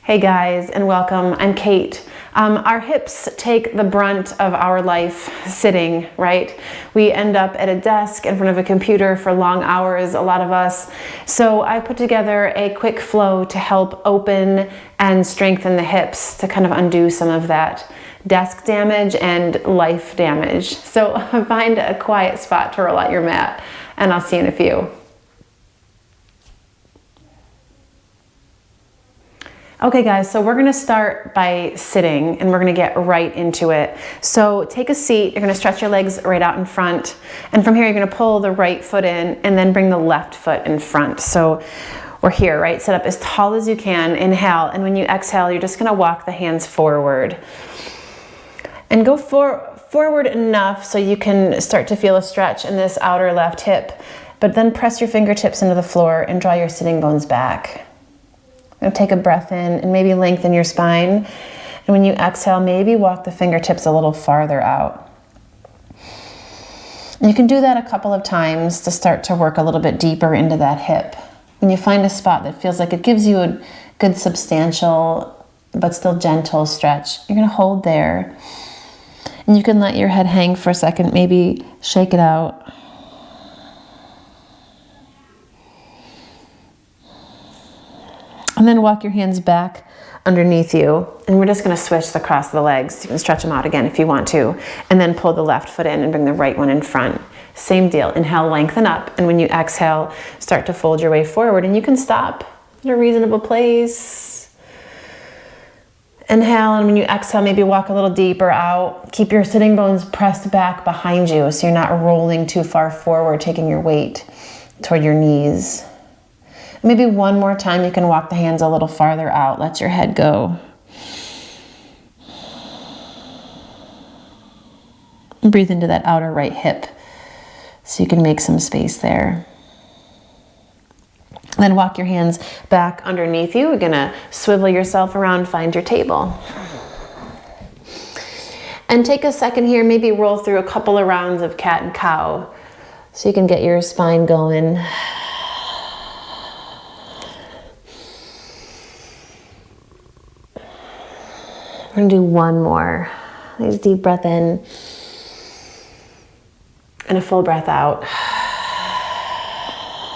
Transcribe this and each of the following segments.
Hey guys, and welcome. I'm Kate. Our hips take the brunt of our life sitting, right? We end up at a desk in front of a computer for long hours, a lot of us. So I put together a quick flow to help open and strengthen the hips to kind of undo some of that desk damage and life damage. So find a quiet spot to roll out your mat, and I'll see you in a few. Okay guys, so we're gonna start by sitting and we're gonna get right into it. So take a seat, you're gonna stretch your legs right out in front. And from here, you're gonna pull the right foot in and then bring the left foot in front. So we're here, right? Sit up as tall as you can, inhale. And when you exhale, you're just gonna walk the hands forward. And go forward enough so you can start to feel a stretch in this outer left hip. But then press your fingertips into the floor and draw your sitting bones back. Take a breath in and maybe lengthen your spine. And when you exhale, maybe walk the fingertips a little farther out. And you can do that a couple of times to start to work a little bit deeper into that hip. When you find a spot that feels like it gives you a good substantial but still gentle stretch, you're going to hold there. And you can let your head hang for a second, maybe shake it out. And then walk your hands back underneath you. And we're just gonna switch the cross of the legs. You can stretch them out again if you want to. And then pull the left foot in and bring the right one in front. Same deal, inhale, lengthen up. And when you exhale, start to fold your way forward. And you can stop at a reasonable place. Inhale, and when you exhale, maybe walk a little deeper out. Keep your sitting bones pressed back behind you so you're not rolling too far forward, taking your weight toward your knees. Maybe one more time, you can walk the hands a little farther out. Let your head go. And breathe into that outer right hip so you can make some space there. Then walk your hands back underneath you. You're gonna swivel yourself around, find your table. And take a second here, maybe roll through a couple of rounds of cat and cow so you can get your spine going. We're gonna do one more. Nice deep breath in and a full breath out.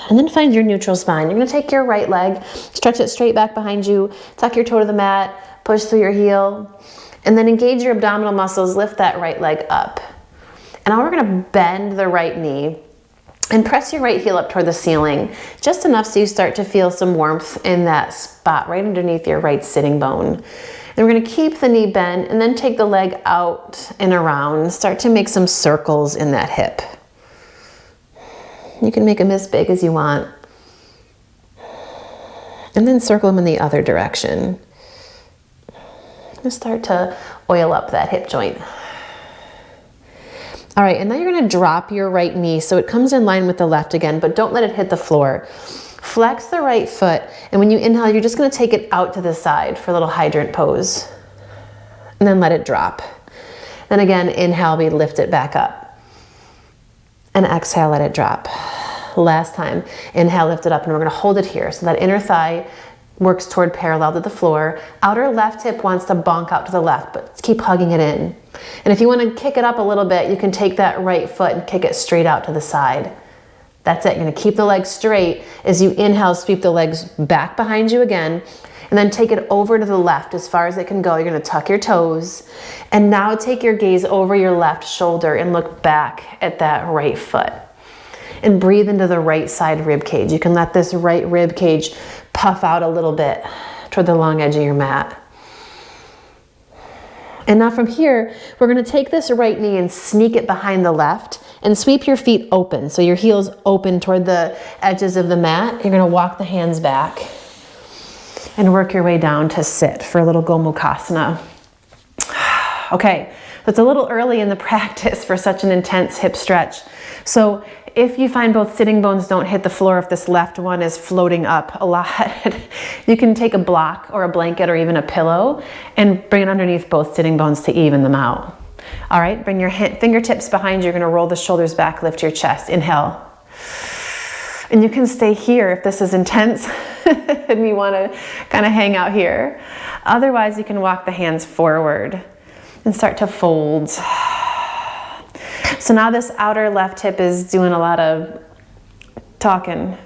And then find your neutral spine. You're gonna take your right leg, stretch it straight back behind you, tuck your toe to the mat, push through your heel, and then engage your abdominal muscles, lift that right leg up. And now we're gonna bend the right knee and press your right heel up toward the ceiling, just enough so you start to feel some warmth in that spot right underneath your right sitting bone. And we're gonna keep the knee bent and then take the leg out and around. Start to make some circles in that hip. You can make them as big as you want. And then circle them in the other direction. Just start to oil up that hip joint. All right, and now you're gonna drop your right knee so it comes in line with the left again, but don't let it hit the floor. Flex the right foot, and when you inhale, you're just gonna take it out to the side for a little hydrant pose. And then let it drop. Then again, inhale, we lift it back up. And exhale, let it drop. Last time, inhale, lift it up, and we're gonna hold it here. So that inner thigh works toward parallel to the floor. Outer left hip wants to bonk out to the left, but keep hugging it in. And if you wanna kick it up a little bit, you can take that right foot and kick it straight out to the side. That's it, you're gonna keep the legs straight. As you inhale, sweep the legs back behind you again, and then take it over to the left as far as it can go. You're gonna tuck your toes, and now take your gaze over your left shoulder and look back at that right foot. And breathe into the right side rib cage. You can let this right rib cage puff out a little bit toward the long edge of your mat. And now from here, we're gonna take this right knee and sneak it behind the left and sweep your feet open. So your heels open toward the edges of the mat. You're gonna walk the hands back and work your way down to sit for a little Gomukhasana. Okay, so it's a little early in the practice for such an intense hip stretch. So if you find both sitting bones don't hit the floor, if this left one is floating up a lot, you can take a block or a blanket or even a pillow and bring it underneath both sitting bones to even them out. All right, bring your fingertips behind you. You're gonna roll the shoulders back, lift your chest, inhale. And you can stay here if this is intense. and you want to kind of hang out here. Otherwise, you can walk the hands forward and start to fold. So now this outer left hip is doing a lot of talking.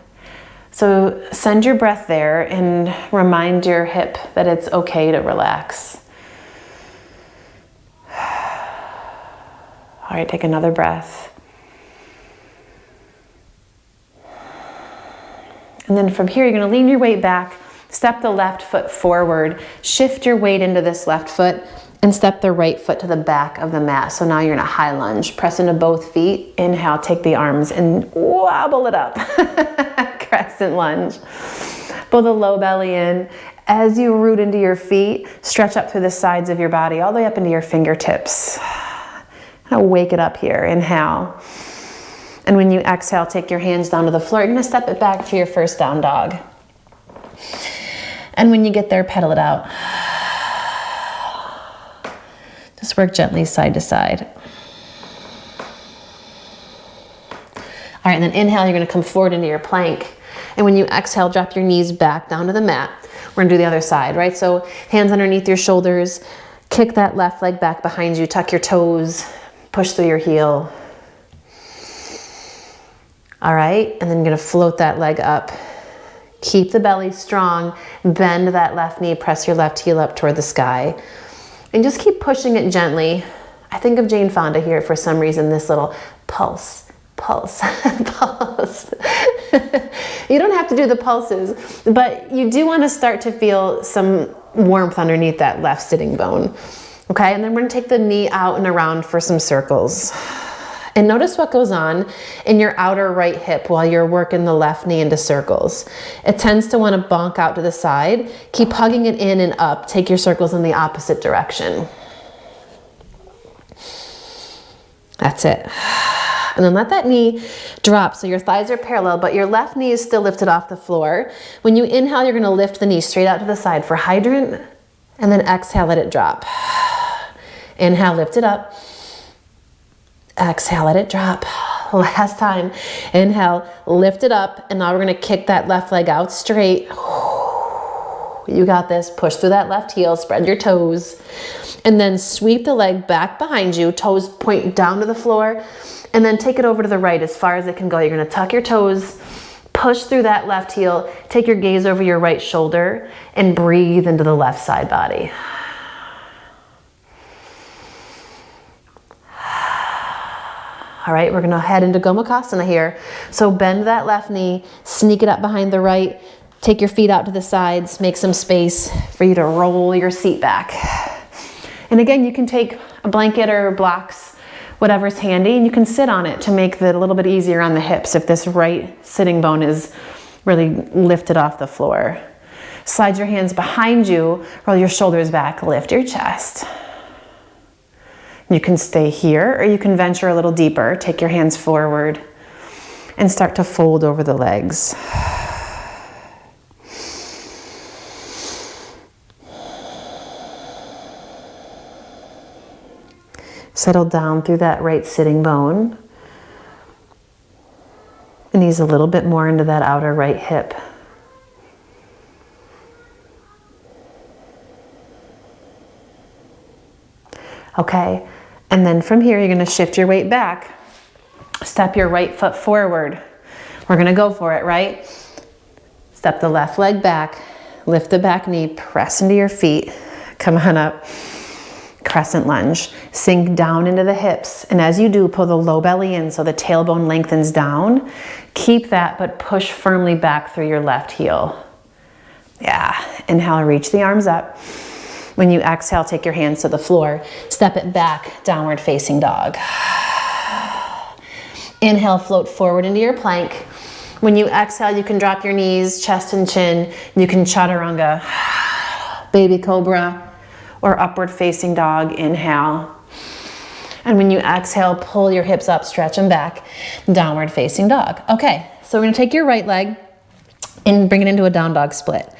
So send your breath there and remind your hip that it's okay to relax. All right, take another breath. And then from here, you're going to lean your weight back, step the left foot forward, shift your weight into this left foot, and step the right foot to the back of the mat. So now you're in a high lunge. Press into both feet. Inhale, take the arms and wobble it up. Crescent lunge. Pull the low belly in. As you root into your feet, stretch up through the sides of your body, all the way up into your fingertips. Now wake it up here. Inhale. And when you exhale, take your hands down to the floor. You're going to step it back for your first down dog. And when you get there, pedal it out. Just work gently side to side. All right, and then inhale, you're going to come forward into your plank. And when you exhale, drop your knees back down to the mat. We're going to do the other side, right? So hands underneath your shoulders. Kick that left leg back behind you. Tuck your toes. Push through your heel. All right, and then you're going to float that leg up. Keep the belly strong. Bend that left knee. Press your left heel up toward the sky. And just keep pushing it gently. I think of Jane Fonda here for some reason, this little pulse, pulse, pulse. You don't have to do the pulses, but you do want to start to feel some warmth underneath that left sitting bone. Okay, and then we're going to take the knee out and around for some circles. And notice what goes on in your outer right hip while you're working the left knee into circles. It tends to want to bonk out to the side. Keep hugging it in and up. Take your circles in the opposite direction. That's it. And then let that knee drop so your thighs are parallel, but your left knee is still lifted off the floor. When you inhale, you're going to lift the knee straight out to the side for hydrant, and then exhale, let it drop. Inhale, lift it up. Exhale, let it drop. Last time. Inhale, lift it up, and now we're going to kick that left leg out straight. You got this. Push through that left heel, spread your toes, and then sweep the leg back behind you. Toes point down to the floor, and then take it over to the right as far as it can go. You're going to tuck your toes, push through that left heel, take your gaze over your right shoulder, and breathe into the left side body. All right, we're gonna head into Gomukhasana here. So bend that left knee, sneak it up behind the right, take your feet out to the sides, make some space for you to roll your seat back. And again, you can take a blanket or blocks, whatever's handy, and you can sit on it to make it a little bit easier on the hips if this right sitting bone is really lifted off the floor. Slide your hands behind you, roll your shoulders back, lift your chest. You can stay here or you can venture a little deeper. Take your hands forward and start to fold over the legs. Settle down through that right sitting bone. And ease a little bit more into that outer right hip. Okay. And then from here, you're going to shift your weight back. Step your right foot forward. We're going to go for it, right? Step the left leg back. Lift the back knee. Press into your feet. Come on up. Crescent lunge. Sink down into the hips. And as you do, pull the low belly in so the tailbone lengthens down. Keep that, but push firmly back through your left heel. Yeah. Inhale, reach the arms up. When you exhale, take your hands to the floor. Step it back, downward facing dog. Inhale, float forward into your plank. When you exhale, you can drop your knees, chest and chin. You can chaturanga, baby cobra, or upward facing dog. Inhale. And when you exhale, pull your hips up, stretch them back, downward facing dog. Okay, so we're gonna take your right leg and bring it into a down dog split.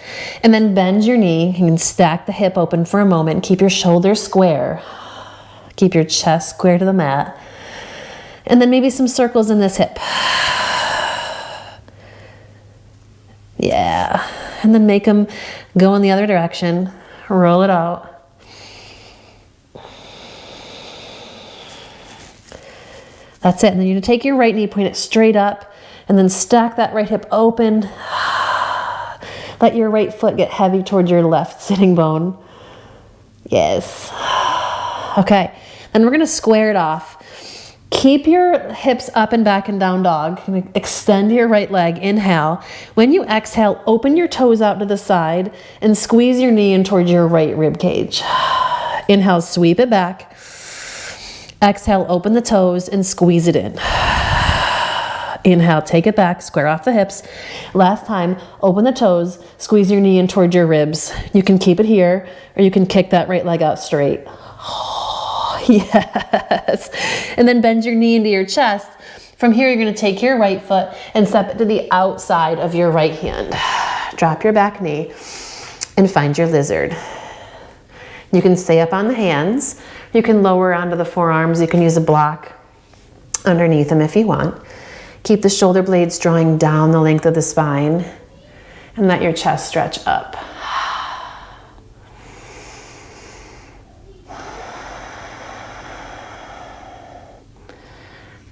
And then bend your knee. You can stack the hip open for a moment. Keep your shoulders square. Keep your chest square to the mat. And then maybe some circles in this hip. Yeah. and then make them go in the other direction. Roll it out. That's it. And then you're gonna take your right knee, point it straight up, and then stack that right hip open. Let your right foot get heavy toward your left sitting bone. Yes. Okay, then we're gonna square it off. Keep your hips up and back in down dog. Extend your right leg, inhale. When you exhale, open your toes out to the side and squeeze your knee in towards your right rib cage. Inhale, sweep it back. Exhale, open the toes and squeeze it in. Inhale, take it back, square off the hips. Last time, open the toes, squeeze your knee in towards your ribs. You can keep it here, or you can kick that right leg out straight. Yes. And then bend your knee into your chest. From here, you're gonna take your right foot and step it to the outside of your right hand. Drop your back knee and find your lizard. You can stay up on the hands. You can lower onto the forearms. You can use a block underneath them if you want. Keep the shoulder blades drawing down the length of the spine and let your chest stretch up.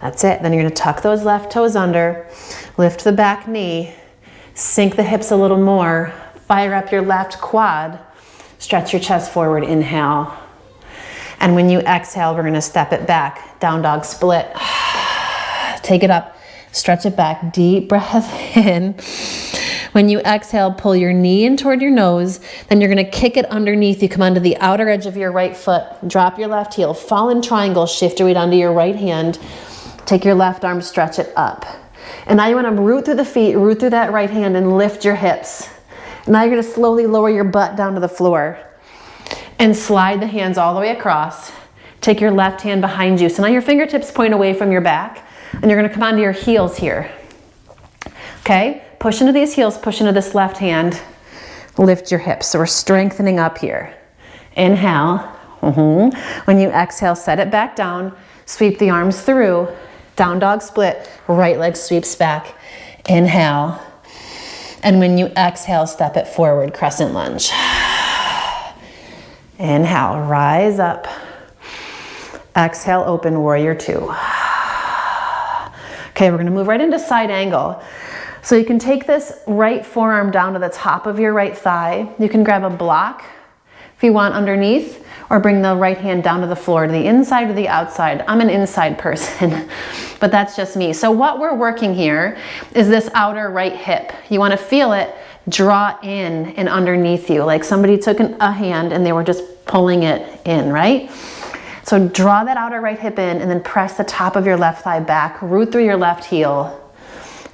That's it. Then you're going to tuck those left toes under, lift the back knee, sink the hips a little more, fire up your left quad, stretch your chest forward, inhale. And when you exhale, we're going to step it back, down dog split. Take it up, stretch it back, deep breath in. When you exhale, pull your knee in toward your nose, then you're going to kick it underneath. You come onto the outer edge of your right foot, drop your left heel, fall in triangle, shift your weight onto your right hand. Take your left arm, stretch it up. And now you want to root through the feet, root through that right hand and lift your hips. Now you're going to slowly lower your butt down to the floor and slide the hands all the way across. Take your left hand behind you. So now your fingertips point away from your back and you're going to come onto your heels here. Okay, push into these heels, push into this left hand, lift your hips. So we're strengthening up here. Inhale. When you exhale, set it back down, sweep the arms through. Down dog split, right leg sweeps back. Inhale. And when you exhale, step it forward, crescent lunge. Inhale, rise up. Exhale, open, warrior two. Okay, we're gonna move right into side angle. So you can take this right forearm down to the top of your right thigh. You can grab a block if you want underneath, or bring the right hand down to the floor, to the inside or the outside. I'm an inside person, but that's just me. So what we're working here is this outer right hip. You wanna feel it draw in and underneath you, like somebody took a hand and they were just pulling it in, right? So draw that outer right hip in and then press the top of your left thigh back, root through your left heel,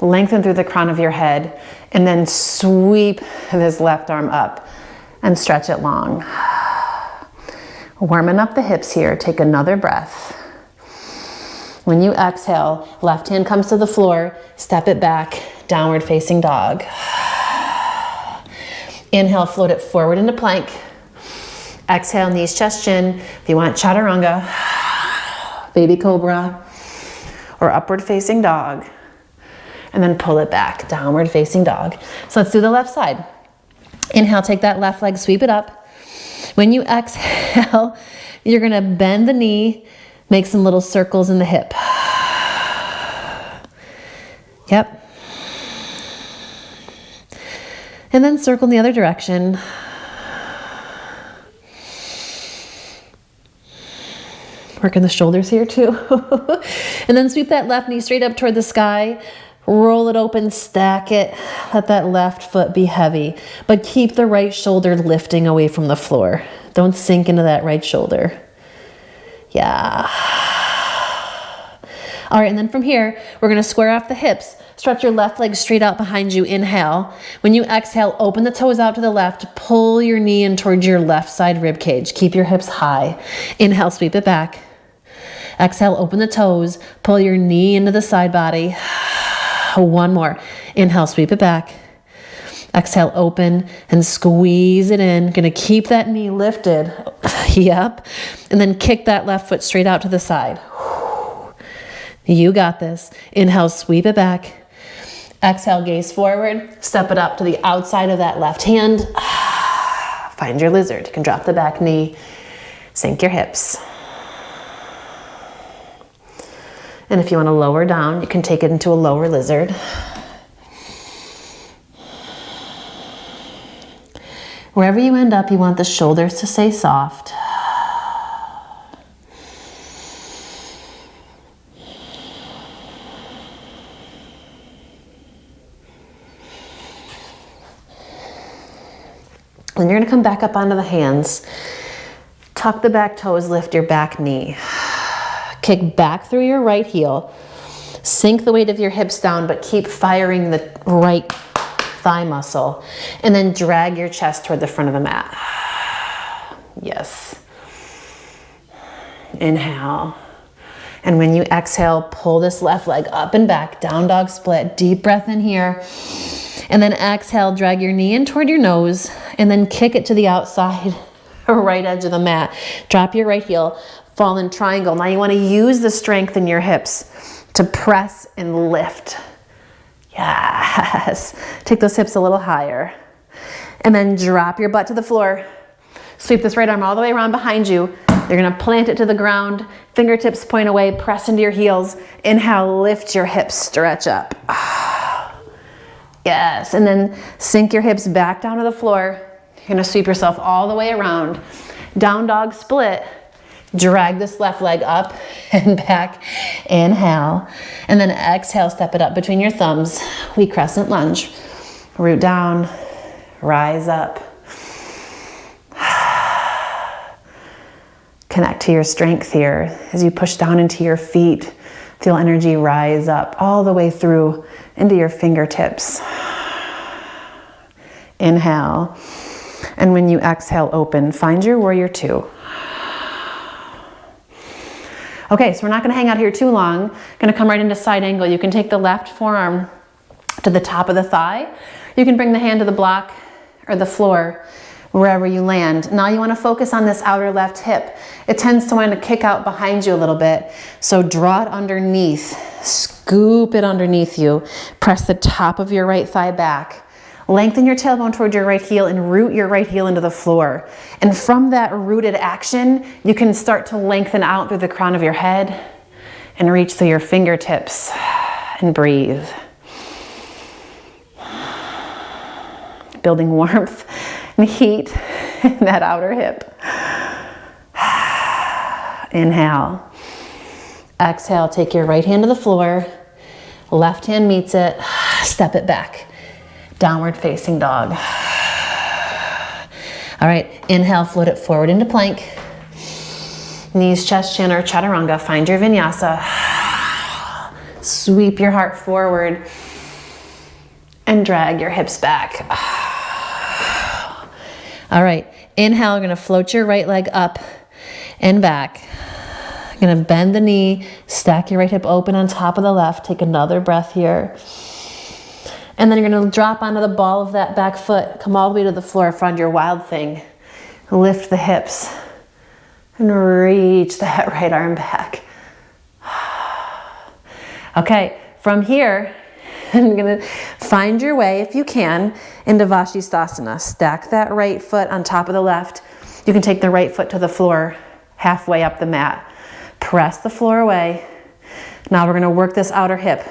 lengthen through the crown of your head, and then sweep this left arm up and stretch it long. Warming up the hips here, take another breath. When you exhale, left hand comes to the floor, step it back, downward facing dog. Inhale, float it forward into plank. Exhale, knees, chest, chin. If you want chaturanga, baby cobra, or upward facing dog. And then pull it back, downward facing dog. So let's do the left side. Inhale, take that left leg, sweep it up. When you exhale, you're gonna bend the knee, make some little circles in the hip. Yep. And then circle in the other direction. Working the shoulders here too. And then sweep that left knee straight up toward the sky. Roll it open, stack it. Let that left foot be heavy, but keep the right shoulder lifting away from the floor. Don't sink into that right shoulder. Yeah. All right, and then from here, we're gonna square off the hips. Stretch your left leg straight out behind you, inhale. When you exhale, open the toes out to the left, pull your knee in towards your left side rib cage. Keep your hips high. Inhale, sweep it back. Exhale, open the toes, pull your knee into the side body. One more. Inhale, sweep it back. Exhale, open and squeeze it in. Gonna keep that knee lifted. Yep. And then kick that left foot straight out to the side. You got this. Inhale, sweep it back. Exhale, gaze forward, step it up to the outside of that left hand. Find your lizard. You can drop the back knee, sink your hips. And if you want to lower down, you can take it into a lower lizard. Wherever you end up, you want the shoulders to stay soft. Then you're going to come back up onto the hands. Tuck the back toes, lift your back knee. Kick back through your right heel. Sink the weight of your hips down, but keep firing the right thigh muscle. And then drag your chest toward the front of the mat. Yes. Inhale. And when you exhale, pull this left leg up and back, down dog split. Deep breath in here. And then exhale, drag your knee in toward your nose, and then kick it to the outside or right edge of the mat. Drop your right heel, fall in triangle. Now you want to use the strength in your hips to press and lift. Yes. Take those hips a little higher. And then drop your butt to the floor. Sweep this right arm all the way around behind you. You're going to plant it to the ground. Fingertips point away, press into your heels. Inhale, lift your hips, stretch up. Yes, and then sink your hips back down to the floor. You're gonna sweep yourself all the way around. Down dog split. Drag this left leg up and back. Inhale. And then exhale, step it up between your thumbs. We crescent lunge. Root down, rise up. Connect to your strength here. As you push down into your feet, feel energy rise up all the way through into your fingertips. Inhale. And when you exhale, open. Find your warrior two. Okay, so we're not gonna hang out here too long. Gonna come right into side angle. You can take the left forearm to the top of the thigh. You can bring the hand to the block or the floor, wherever you land. Now you wanna focus on this outer left hip. It tends to want to kick out behind you a little bit. So draw it underneath, scoop it underneath you. Press the top of your right thigh back. Lengthen your tailbone toward your right heel and root your right heel into the floor. And from that rooted action, you can start to lengthen out through the crown of your head and reach through your fingertips and breathe. Building warmth and heat in that outer hip. Inhale. Exhale, take your right hand to the floor. Left hand meets it. Step it back. Downward facing dog. All right, inhale, float it forward into plank. Knees, chest, chin, or chaturanga. Find your vinyasa. Sweep your heart forward and drag your hips back. All right, inhale, you're gonna float your right leg up and back. You're gonna bend the knee, stack your right hip open on top of the left. Take another breath here. And then you're gonna drop onto the ball of that back foot, come all the way to the floor, find your wild thing. Lift the hips and reach that right arm back. Okay, from here, you're gonna find your way, if you can, into Vashisthasana. Stack that right foot on top of the left. You can take the right foot to the floor, halfway up the mat. Press the floor away. Now we're gonna work this outer hip.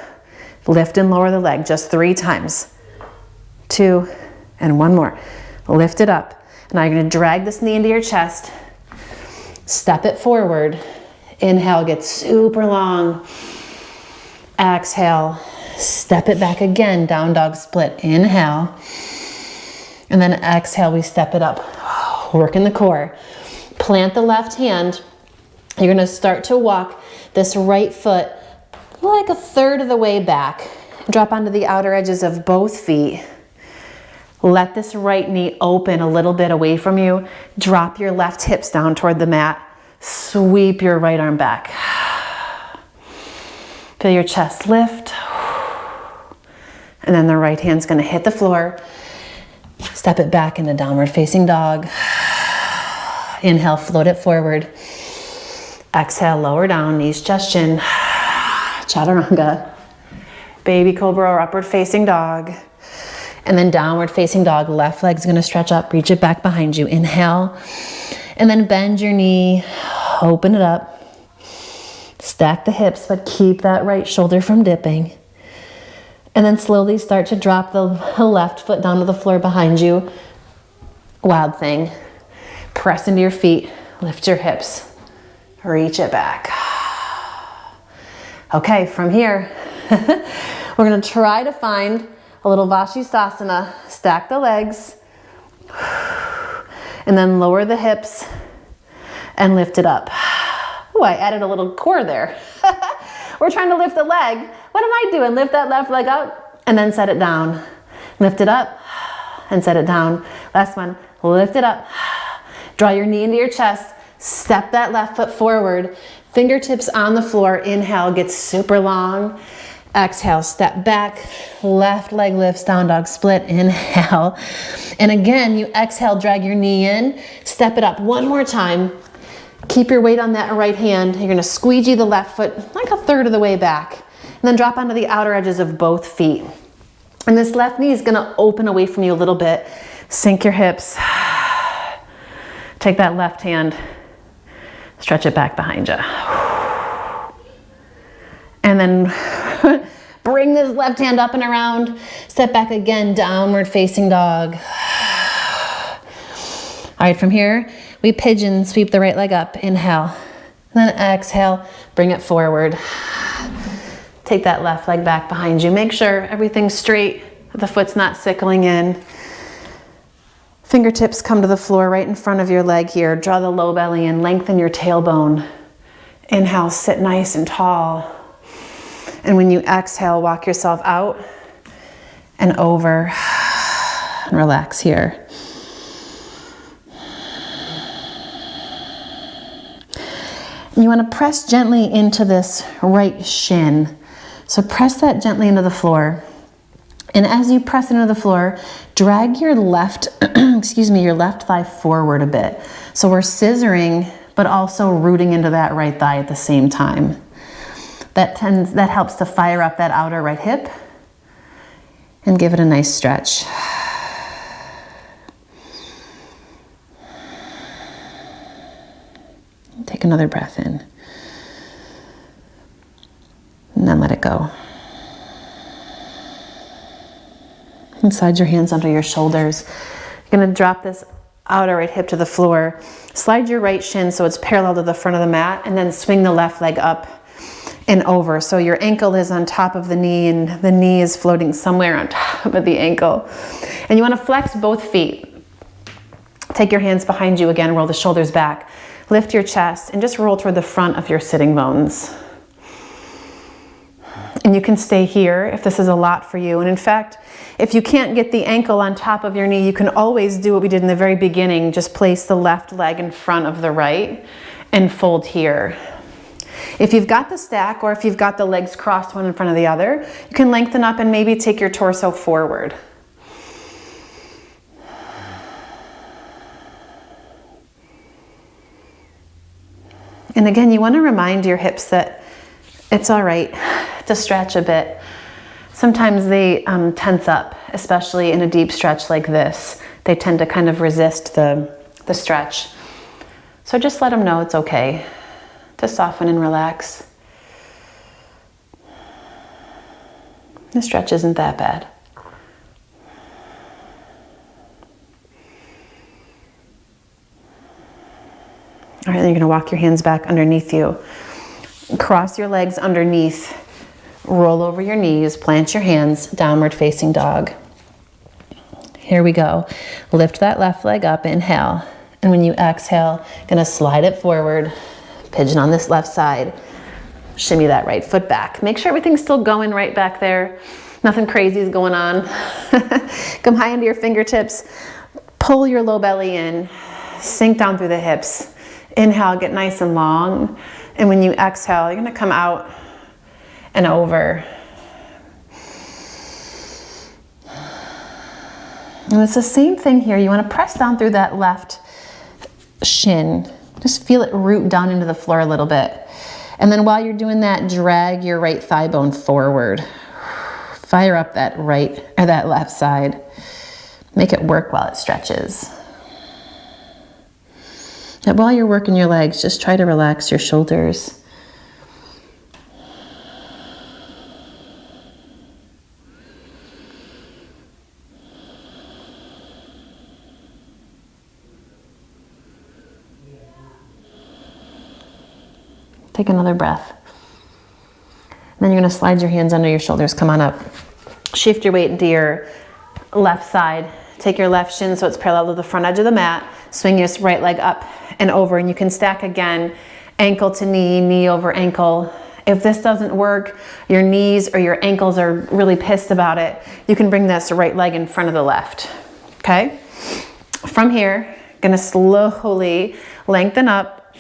Lift and lower the leg just 3 times. 2, and 1 more. Lift it up. Now you're gonna drag this knee into your chest. Step it forward. Inhale, get super long. Exhale, step it back again, down dog split. Inhale. And then exhale, we step it up. Work in the core. Plant the left hand. You're gonna start to walk this right foot like a third of the way back. Drop onto the outer edges of both feet. Let this right knee open a little bit away from you. Drop your left hips down toward the mat. Sweep your right arm back. Feel your chest lift. And then the right hand's gonna hit the floor. Step it back into downward facing dog. Inhale, float it forward. Exhale, lower down, knees, chest, chin. Chaturanga. Baby cobra or upward facing dog. And then downward facing dog. Left leg's gonna stretch up, reach it back behind you. Inhale. And then bend your knee, open it up. Stack the hips, but keep that right shoulder from dipping. And then slowly start to drop the left foot down to the floor behind you. Wild thing. Press into your feet, lift your hips, reach it back. Okay, from here, we're gonna try to find a little Vashisthasana. Stack the legs, and then lower the hips and lift it up. Oh, I added a little core there. We're trying to lift the leg. What am I doing? Lift that left leg up and then set it down. Lift it up and set it down. Last one, lift it up. Draw your knee into your chest. Step that left foot forward. Fingertips on the floor. Inhale, get super long. Exhale, step back. Left leg lifts, down dog split. Inhale. And again, you exhale, drag your knee in. Step it up one more time. Keep your weight on that right hand. You're gonna squeegee the left foot like a third of the way back. And then drop onto the outer edges of both feet. And this left knee is gonna open away from you a little bit. Sink your hips. Take that left hand, stretch it back behind you. And then bring this left hand up and around. Step back again, downward facing dog. All right, from here, we pigeon, sweep the right leg up, inhale. And then exhale, bring it forward. Take that left leg back behind you. Make sure everything's straight, the foot's not sickling in. Fingertips come to the floor right in front of your leg here. Draw the low belly in, lengthen your tailbone. Inhale, sit nice and tall. And when you exhale, walk yourself out and over and relax here. You want to press gently into this right shin. So press that gently into the floor. And as you press into the floor, drag your left, your left thigh forward a bit. So we're scissoring, but also rooting into that right thigh at the same time. That helps to fire up that outer right hip and give it a nice stretch. Take another breath in. And then let it go. And slide your hands under your shoulders. You're gonna drop this outer right hip to the floor. Slide your right shin so it's parallel to the front of the mat, and then swing the left leg up and over. So your ankle is on top of the knee and the knee is floating somewhere on top of the ankle. And you wanna flex both feet. Take your hands behind you again, roll the shoulders back. Lift your chest and just roll toward the front of your sitting bones. And you can stay here if this is a lot for you. And in fact, if you can't get the ankle on top of your knee, you can always do what we did in the very beginning. Just place the left leg in front of the right and fold here. If you've got the stack or if you've got the legs crossed one in front of the other, you can lengthen up and maybe take your torso forward. And again, you want to remind your hips that it's all right to stretch a bit. Sometimes they tense up, especially in a deep stretch like this. They tend to kind of resist the stretch. So just let them know it's okay to soften and relax. The stretch isn't that bad. All right, then you're gonna walk your hands back underneath you. Cross your legs underneath. Roll over your knees, plant your hands, downward facing dog. Here we go. Lift that left leg up, inhale. And when you exhale, gonna slide it forward, pigeon on this left side. Shimmy that right foot back. Make sure everything's still going right back there. Nothing crazy is going on. Come high into your fingertips. Pull your low belly in. Sink down through the hips. Inhale, get nice and long. And when you exhale, you're gonna come out and over. And it's the same thing here. You wanna press down through that left shin. Just feel it root down into the floor a little bit. And then while you're doing that, drag your right thigh bone forward. Fire up that right or that left side. Make it work while it stretches. And while you're working your legs, just try to relax your shoulders. Take another breath. And then you're going to slide your hands under your shoulders. Come on up. Shift your weight into your left side. Take your left shin so it's parallel to the front edge of the mat. Swing your right leg up and over, and you can stack again, ankle to knee, knee over ankle. If this doesn't work, your knees or your ankles are really pissed about it, you can bring this right leg in front of the left. Okay? From here, gonna slowly lengthen up.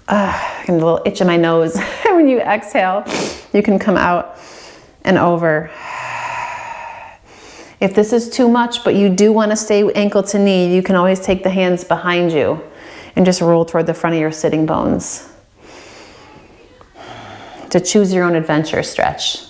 Getting a little itch in my nose. When you exhale, you can come out and over. If this is too much, but you do want to stay ankle to knee, you can always take the hands behind you and just roll toward the front of your sitting bones. To choose your own adventure stretch.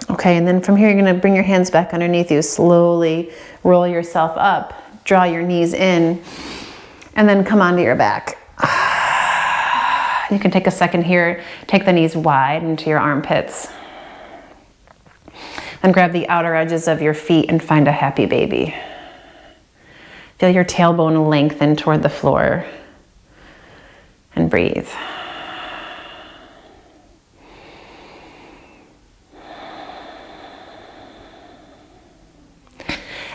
Okay, and then from here, you're going to bring your hands back underneath you. Slowly roll yourself up, draw your knees in, and then come onto your back. You can take a second here, take the knees wide into your armpits. And grab the outer edges of your feet and find a happy baby. Feel your tailbone lengthen toward the floor. And breathe.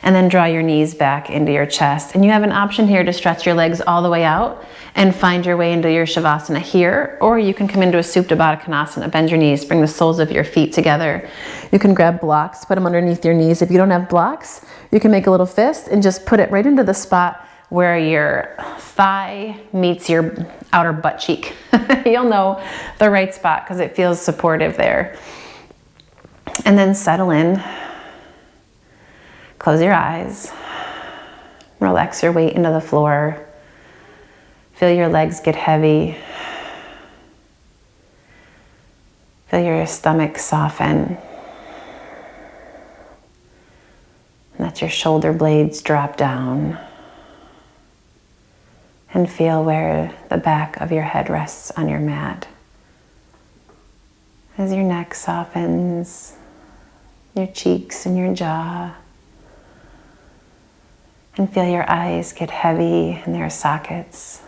And then draw your knees back into your chest. And you have an option here to stretch your legs all the way out and find your way into your Shavasana here, or you can come into a Supta Baddha Konasana. Bend your knees, bring the soles of your feet together. You can grab blocks, put them underneath your knees. If you don't have blocks, you can make a little fist and just put it right into the spot where your thigh meets your outer butt cheek. You'll know the right spot because it feels supportive there. And then settle in. Close your eyes. Relax your weight into the floor. Feel your legs get heavy. Feel your stomach soften. Let your shoulder blades drop down. And feel where the back of your head rests on your mat. As your neck softens, your cheeks and your jaw. And feel your eyes get heavy in their sockets.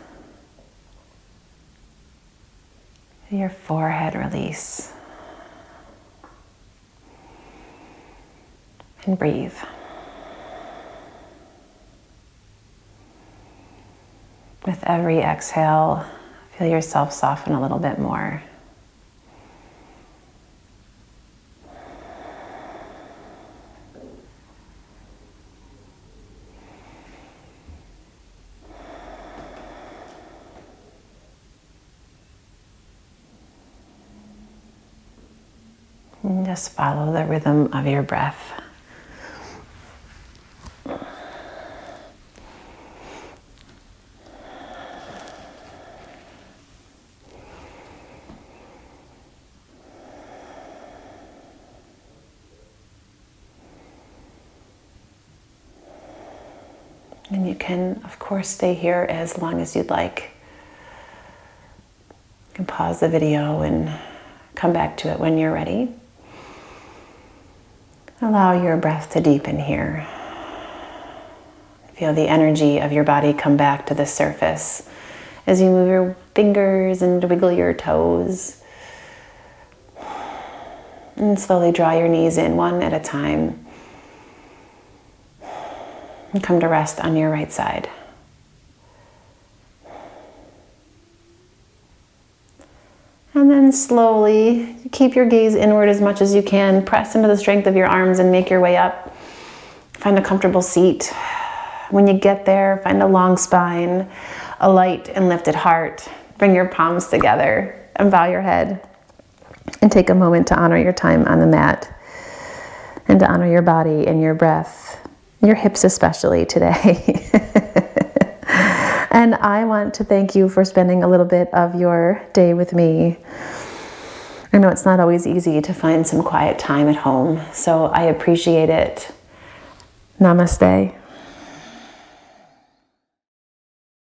Feel your forehead release. And breathe. With every exhale, feel yourself soften a little bit more. And just follow the rhythm of your breath. And you can, of course, stay here as long as you'd like. You can pause the video and come back to it when you're ready. Allow your breath to deepen here. Feel the energy of your body come back to the surface as you move your fingers and wiggle your toes. And slowly draw your knees in one at a time. And come to rest on your right side. And then slowly keep your gaze inward as much as you can. Press into the strength of your arms and make your way up. Find a comfortable seat. When you get there, find a long spine, a light and lifted heart. Bring your palms together and bow your head. And take a moment to honor your time on the mat and to honor your body and your breath, your hips especially today. And I want to thank you for spending a little bit of your day with me. I know it's not always easy to find some quiet time at home, so I appreciate it. Namaste.